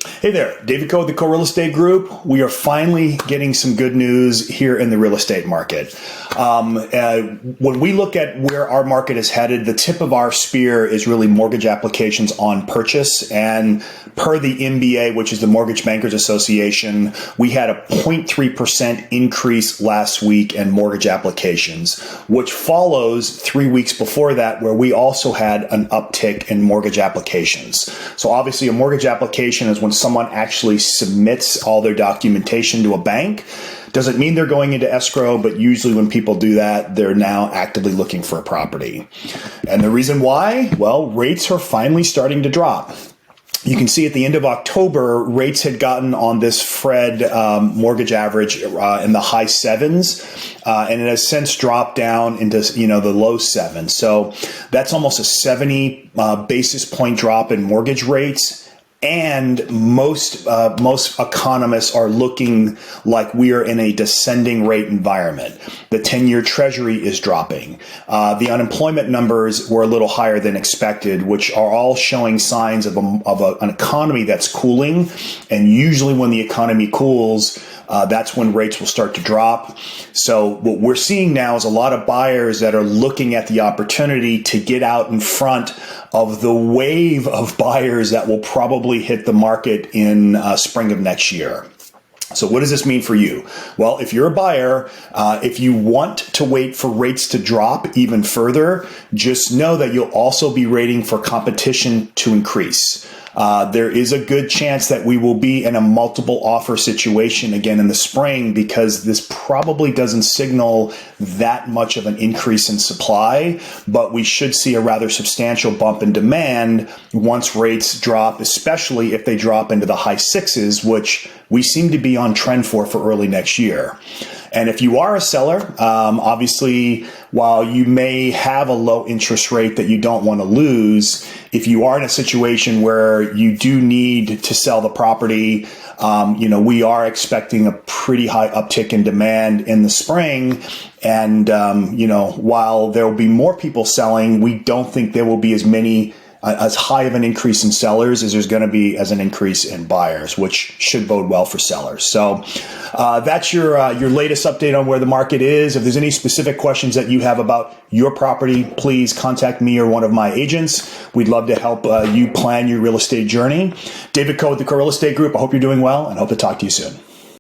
Hey there, David Coe, the Coe Real Estate Group. We are finally getting some good news here in the real estate market. When we look at where our market is headed, the tip of our spear is really mortgage applications on purchase. And per the MBA, which is the Mortgage Bankers Association, we had a 0.3% increase last week in mortgage applications, which follows 3 weeks before that, where we also had an uptick in mortgage applications. So obviously a mortgage application is when someone actually submits all their documentation to a bank. Doesn't mean they're going into escrow, but usually when people do that, they're now actively looking for a property. And the reason why? Well, rates are finally starting to drop. You can see at the end of October, rates had gotten on this FRED mortgage average in the high sevens, and it has since dropped down into the low sevens. So that's almost a 70 basis point drop in mortgage rates. And most economists are looking like we are in a descending rate environment. The 10-year Treasury is dropping. The unemployment numbers were a little higher than expected, which are all showing signs of an economy that's cooling. And usually when the economy cools, that's when rates will start to drop. So what we're seeing now is a lot of buyers that are looking at the opportunity to get out in front of the wave of buyers that will probably hit the market in spring of next year. So what does this mean for you? Well, if you're a buyer, if you want to wait for rates to drop even further, just know that you'll also be waiting for competition to increase. There is a good chance that we will be in a multiple offer situation again in the spring, because this probably doesn't signal that much of an increase in supply, but we should see a rather substantial bump in demand once rates drop, especially if they drop into the high sixes, which we seem to be on trend for early next year. And if you are a seller, obviously, while you may have a low interest rate that you don't want to lose, if you are in a situation where you do need to sell the property, we are expecting a pretty high uptick in demand in the spring. And, while there will be more people selling, we don't think there will be as high of an increase in sellers as there's going to be as an increase in buyers, which should bode well for sellers. So that's your latest update on where the market is. If there's any specific questions that you have about your property, please contact me or one of my agents. We'd love to help you plan your real estate journey. David Coe with the Coe Real Estate Group. I hope you're doing well and hope to talk to you soon.